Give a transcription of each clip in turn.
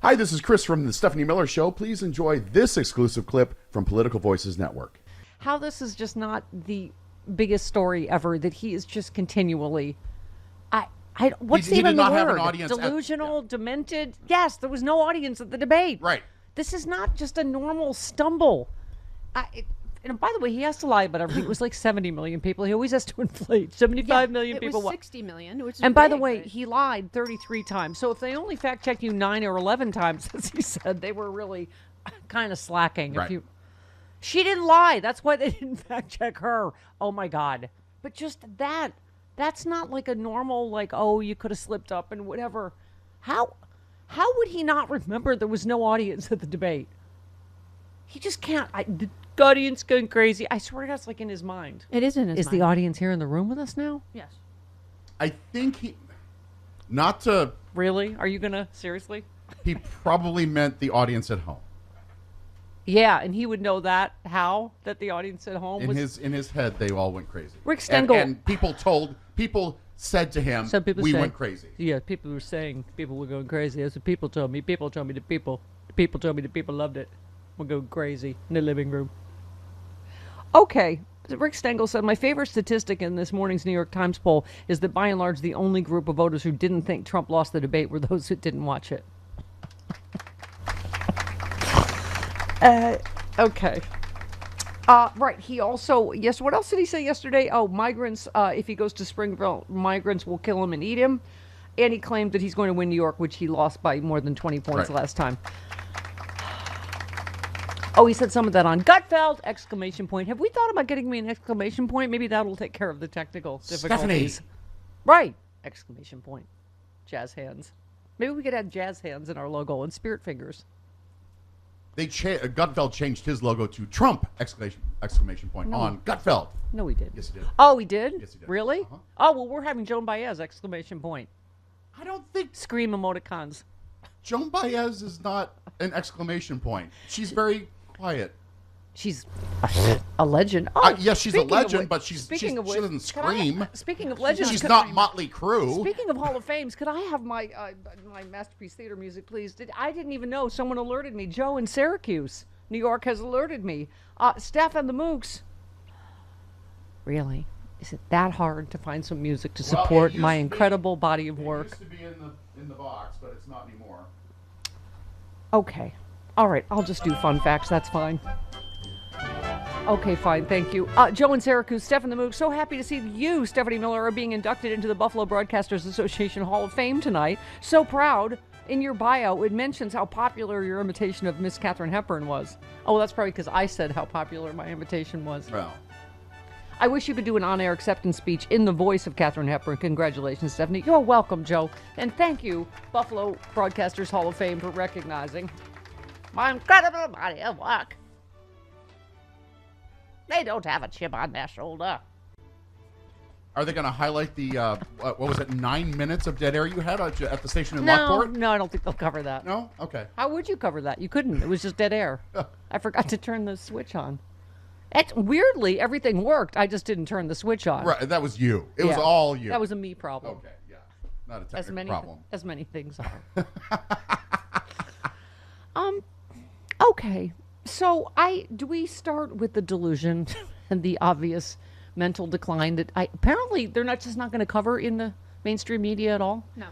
Hi, this is Chris from the Stephanie Miller Show. Please enjoy this exclusive clip from Political Voices Network. How this is just not the biggest story ever, that he is just continually... what's he even did not the have word? an audience Delusional, demented? Yes, there was no audience at the debate. Right. This is not just a normal stumble. And by the way, he has to lie about everything. It was like 70 million people. He always has to inflate. 75 million people. It was 60 million, which is And by the big, way, but... he lied 33 times. So if they only fact-checked you 9 or 11 times, as he said, they were really kind of slacking. Right. She didn't lie. That's why they didn't fact-check her. Oh, my God. But just that's not like a normal, like, oh, you could have slipped up and whatever. How would he not remember there was no audience at the debate? He just can't. The audience going crazy. I swear to God, it's like in his mind. It is in his mind. Is the audience here in the room with us now? Yes. I think not to... Really? Are you going to? Seriously? He probably meant the audience at home. Yeah, and he would know that. How? That the audience at home was... In his head, they all went crazy. Rick Stengel... And people said to him, went crazy. Yeah, people were saying people were going crazy. That's what people told me. People told me the people told me the people loved it. We're going crazy in the living room. Okay. Rick Stengel said, my favorite statistic in this morning's New York Times poll is that by and large the only group of voters who didn't think Trump lost the debate were those who didn't watch it. Okay. Right. He also, yes, what else did he say yesterday? Oh, migrants, if he goes to Springville, migrants will kill him and eat him. And he claimed that he's going to win New York, which he lost by more than 20 points last time. Oh, he said some of that on Gutfeld! Exclamation point. Have we thought about getting me an exclamation point? Maybe that'll take care of the technical difficulties. Stephanie. Right. Exclamation point. Jazz hands. Maybe we could add jazz hands in our logo and spirit fingers. Gutfeld changed his logo to Trump! Exclamation point on Gutfeld. No, he did. Yes, he did. Oh, he did? Yes, he did. Really? Uh-huh. Oh, well, we're having Joan Baez! Exclamation point. I don't think Scream emoticons. Joan Baez is not an exclamation point. She's very quiet. She's a legend. Oh, yes, she's a legend, but she which, doesn't scream. Speaking of legends, she's not Motley Crue. Speaking of Hall of Fames, could I have my Masterpiece Theater music, please? I didn't even know. Someone alerted me. Joe in Syracuse, New York, has alerted me. Steph and the Mooks. Really? Is it that hard to find some music to support my incredible body of work? It used to be in the box, but it's not anymore. Okay. All right. I'll just do fun facts. That's fine. Okay, fine. Thank you. Joe in Syracuse, Steph and the Mooks. So happy to see you, Stephanie Miller, are being inducted into the Buffalo Broadcasters Association Hall of Fame tonight. So proud. In your bio, it mentions how popular your imitation of Miss Katharine Hepburn was. Oh, that's probably because I said how popular my imitation was. Well. I wish you could do an on-air acceptance speech in the voice of Katharine Hepburn. Congratulations, Stephanie. You're welcome, Joe. And thank you, Buffalo Broadcasters Hall of Fame, for recognizing my incredible body of work. They don't have a chip on their shoulder. Are they going to highlight the, what was it, 9 minutes of dead air you had at the station in Lockport? No, I don't think they'll cover that. No? Okay. How would you cover that? You couldn't. It was just dead air. I forgot to turn the switch on. Weirdly, everything worked. I just didn't turn the switch on. Right, that was you. It was all you. That was a me problem. Okay, yeah. Not a technical problem. As many things are. Okay. So do we start with the delusion and the obvious mental decline that apparently they're not going to cover in the mainstream media at all? No.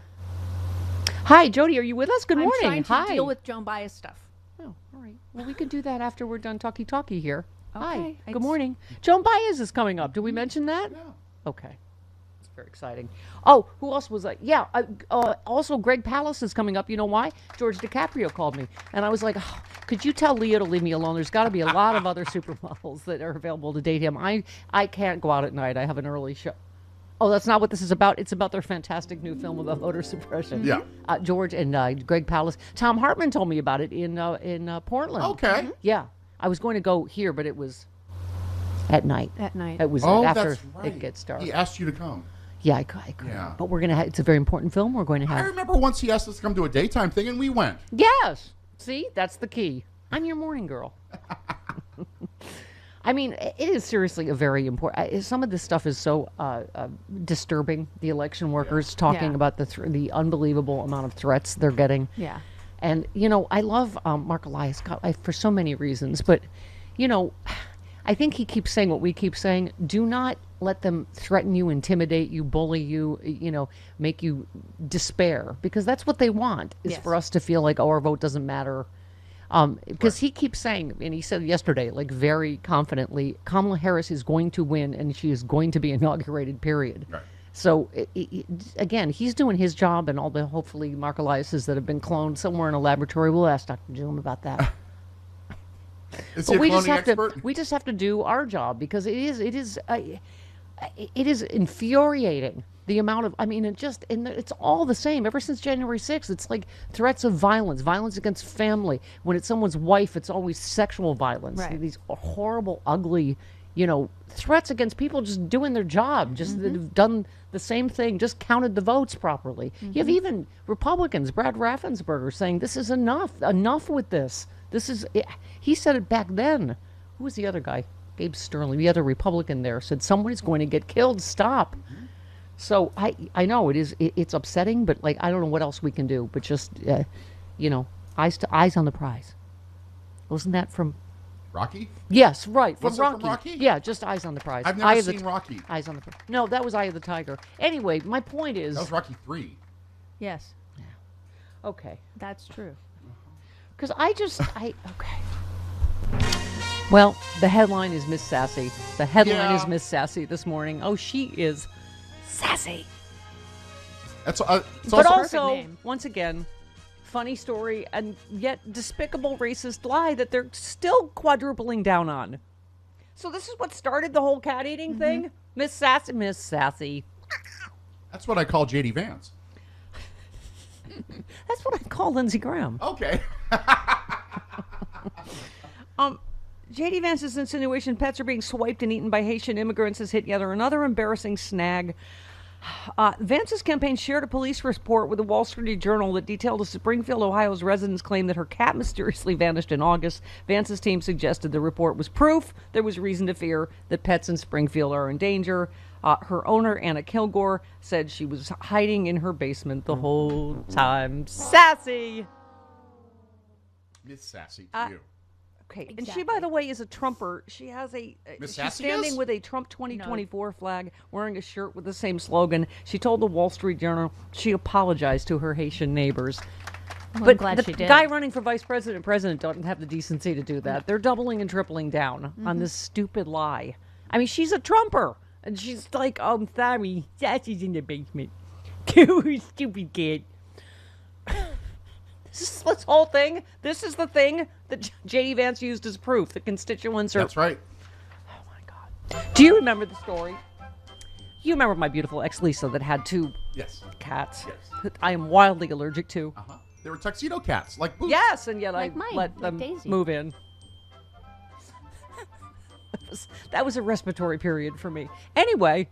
Hi, Jody, are you with us? Good morning. I'm trying to Hi. deal with Joan Baez stuff. Oh, all right. Well, we can do that after we're done talkie here. Okay. Hi. Good morning. Joan Baez is coming up. Did we mention that? Yeah. Okay. It's very exciting. Oh, who else was that? Yeah. Also, Greg Palast is coming up. You know why? George DiCaprio called me. And I was like, oh, could you tell Leo to leave me alone? There's got to be a lot of other supermodels that are available to date him. I can't go out at night. I have an early show. Oh, that's not what this is about. It's about their fantastic new film about voter suppression. Yeah. George and Greg Palast. Tom Hartmann told me about it in Portland. Okay. Mm-hmm. Yeah. I was going to go here, but it was at night. At night. It was after that's right. it gets dark. He asked you to come. Yeah, I could. Yeah. But we're going to have, it's a very important film. We're going to I have. remember once he asked us to come to a daytime thing, and we went. Yes. See, that's the key. I'm your morning girl. I mean, it is seriously a very important. Some of this stuff is so disturbing. The election workers talking about the unbelievable amount of threats they're getting. Yeah. And, I love Mark Elias for so many reasons. But, I think he keeps saying what we keep saying. Do not let them threaten you, intimidate you, bully you, make you despair. Because that's what they want, is for us to feel like, our vote doesn't matter. Because he keeps saying, and he said yesterday, like very confidently, Kamala Harris is going to win and she is going to be inaugurated, period. Right. So, again, he's doing his job, and all the, hopefully, Mark Elias's that have been cloned somewhere in a laboratory. We'll ask Dr. Doom about that. Is he a cloning expert? We just have to do our job, because it is infuriating. The amount of, it's all the same. Ever since January 6th, it's like threats of violence against family. When it's someone's wife, it's always sexual violence. Right. These horrible, ugly, threats against people just doing their job, just that have done the same thing, just counted the votes properly. You have even Republicans, Brad Raffensperger, saying this is enough with this. He said it back then. Who was the other guy? Gabe Sterling, the other Republican there, said someone's going to get killed. Stop. So I know it's upsetting, but I don't know what else we can do, but just, eyes on the prize. Wasn't that from Rocky? Yes, right. Was it from Rocky? Yeah, just eyes on the prize. I've never seen Rocky. Eyes on the prize. No, that was Eye of the Tiger. Anyway, my point is... That was Rocky 3. Yes, Okay. that's true. Because okay. Well, the headline is Miss Sassy. The headline is Miss Sassy this morning. Oh, she is sassy. That's But perfect also, name. once again, funny story and yet despicable racist lie that they're still quadrupling down on. So this is what started the whole cat eating thing? Miss Sassy. That's what I call J.D. Vance. That's what I call Lindsey Graham. Okay. J.D. Vance's insinuation pets are being swiped and eaten by Haitian immigrants has hit yet another embarrassing snag. Vance's campaign shared a police report with the Wall Street Journal that detailed a Springfield, Ohio's resident's claim that her cat mysteriously vanished in August. Vance's team suggested the report was proof there was reason to fear that pets in Springfield are in danger. Her owner, Anna Kilgore, said she was hiding in her basement the whole time. Sassy! Miss Sassy to you. Okay, and she, by the way, is a Trumper. She has Miss she's Sassy standing is? with a Trump 2024 flag, wearing a shirt with the same slogan. She told the Wall Street Journal she apologized to her Haitian neighbors. Well, But I'm glad the she did. guy running for vice president don't have the decency to do that. They're doubling and tripling down on this stupid lie. I mean, she's a Trumper, and she's like, "Oh, I'm sorry, Sassy's in the basement." Stupid kid. This whole thing, this is the thing that J.D. Vance used as proof. The constituents are... That's right. Oh, my God. Do you remember the story? You remember my beautiful ex-Lisa that had 2 Yes. cats Yes. that I am wildly allergic to? Uh-huh. They were tuxedo cats, like Boots. Yes, and yet Like I mine, let like them Daisy. move in. That was a respiratory period for me. Anyway,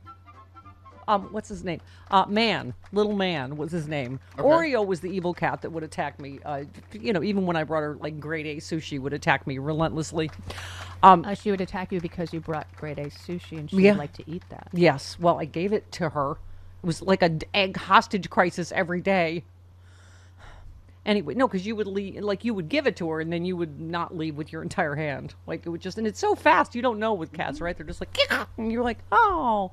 what's his name? Little Man was his name. Okay. Oreo was the evil cat that would attack me. Even when I brought her like grade A sushi, would attack me relentlessly. She would attack you because you brought grade A sushi and she Yeah. would like to eat that. Yes, well, I gave it to her. It was like an egg hostage crisis every day. Anyway, no, because you would leave, like you would give it to her, and then you would not leave with your entire hand. Like it would just, and it's so fast, you don't know with cats, right? They're just like, and you're like, what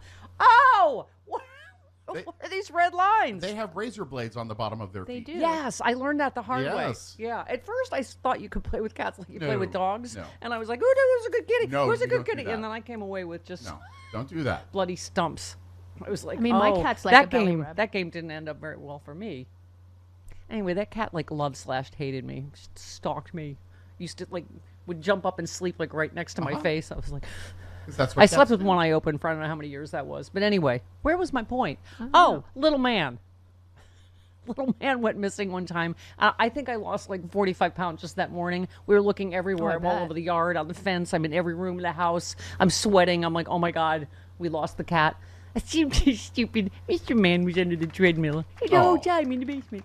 They- are these red lines? They have razor blades on the bottom of their They feet. do. Yes, I learned that the hard Yes. way. Yeah, at first I thought you could play with cats like you play No, with dogs, no. and I was like, "Oh, who's a good kitty? No, who's a you good don't do kitty?" that. And then I came away with just No, don't do that. bloody stumps. I was like, I mean, my oh, cat's like that a belly game. rub. That game didn't end up very well for me. Anyway, that cat like hated me, stalked me. Used to would jump up and sleep like right next to my face. I was like, 'Cause that's what I slept cats with do. one eye open for I don't know how many years that was. But anyway, where was my point? Oh, little man. Little man went missing one time. I think I lost like 45 pounds just that morning. We were looking everywhere. I I'm all bet. over the yard, on the fence. I'm in every room of the house. I'm sweating. I'm like, oh my God, we lost the cat. It seemed too stupid. Mr. Man was under the treadmill the whole Oh. time in the basement.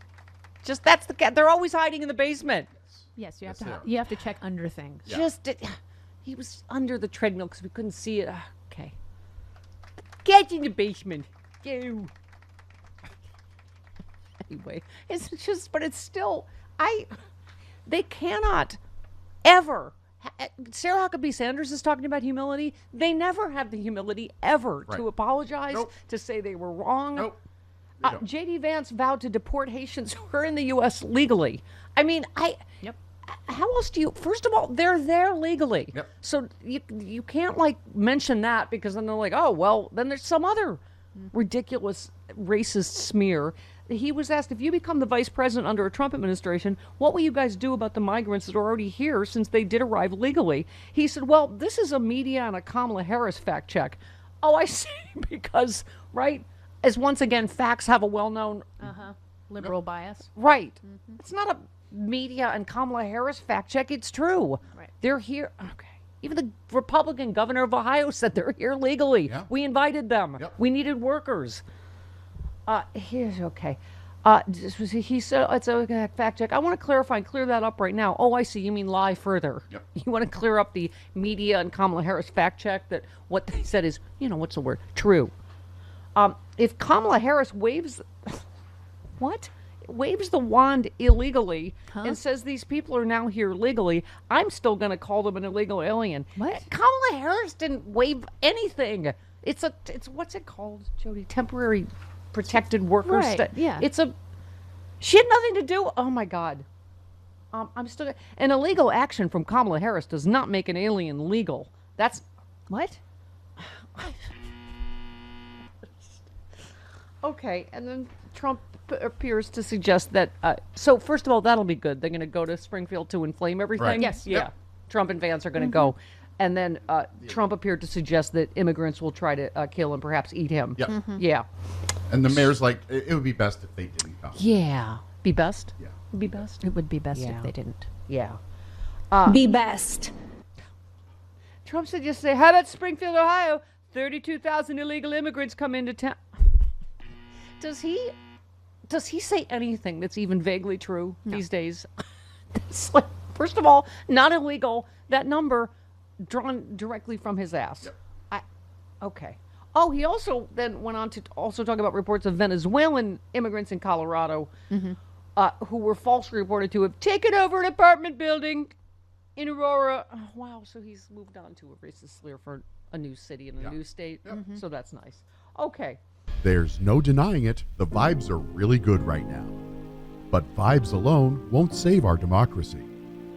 Just that's the cat. They're always hiding in the basement. Yes, you have Yes, to. they are. You have to check under things. Yeah. Just he was under the treadmill because we couldn't see it. Okay. Cat's in the basement. Go. Anyway, it's just, but it's still, They cannot ever. Sarah Huckabee Sanders is talking about humility. They never have the humility ever to apologize, to say they were wrong. Nope. J.D. Vance vowed to deport Haitians who are in the U.S. legally. I mean, how else do you? First of all, they're there legally, so you can't like mention that, because then they're like, oh well, then there's some other ridiculous racist smear. He was asked, if you become the vice president under a Trump administration, what will you guys do about the migrants that are already here since they did arrive legally? He said, well, this is a media and a Kamala Harris fact check. Oh, I see, because, right, as once again, facts have a well-known... Liberal bias. Right. It's not a media and Kamala Harris fact check. It's true. Right. They're here. Okay. Even the Republican governor of Ohio said they're here legally. Yeah. We invited them. Yep. We needed workers. Here's okay. He said it's a fact check. I want to clarify and clear that up right now. Oh, I see. You mean lie further. Yep. You want to clear up the media and Kamala Harris fact check that what they said is, what's the word? True. If Kamala Harris waves the wand illegally and says these people are now here legally, I'm still going to call them an illegal alien. What? Kamala Harris didn't waive anything. It's what's it called, Jody? Temporary protected workers. Right, yeah. She had nothing to do. Oh my God. I'm still an illegal action from Kamala Harris does not make an alien legal. That's What? okay. And then Trump appears to suggest that. So first of all, that'll be good. They're going to go to Springfield to inflame everything. Right. Yes. Yeah. Yep. Trump and Vance are going to go. And then Trump appeared to suggest that immigrants will try to kill and perhaps eat him. Yep. Yeah. And the mayor's like, it would be best if they didn't come. Yeah. Be best? Yeah. Be best? It would be best Yeah. if they didn't. Yeah. Be best. Trump said yesterday, how about Springfield, Ohio? 32,000 illegal immigrants come into town. Does he say anything that's even vaguely true these days? It's like, first of all, not illegal. That number drawn directly from his ass. Yep. Okay. Oh, he also then went on to also talk about reports of Venezuelan immigrants in Colorado who were falsely reported to have taken over an apartment building in Aurora. Oh, wow, so he's moved on to a racist slur for a new city in a new state. So that's nice. Okay. There's no denying it, the vibes are really good right now. But vibes alone won't save our democracy.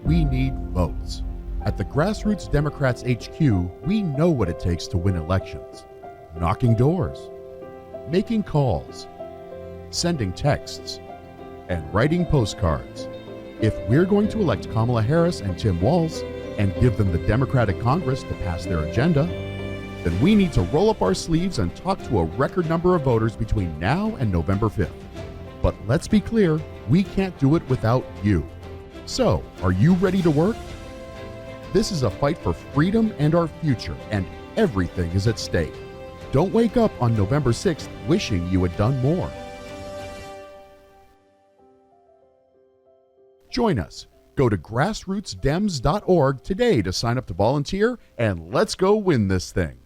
We need votes. At the Grassroots Democrats HQ, we know what it takes to win elections. Knocking doors, making calls, sending texts, and writing postcards. If we're going to elect Kamala Harris and Tim Walz and give them the Democratic Congress to pass their agenda, then we need to roll up our sleeves and talk to a record number of voters between now and November 5th. But let's be clear, we can't do it without you. So, are you ready to work? This is a fight for freedom and our future, and everything is at stake. Don't wake up on November 6th wishing you had done more. Join us. Go to grassrootsdems.org today to sign up to volunteer, and let's go win this thing.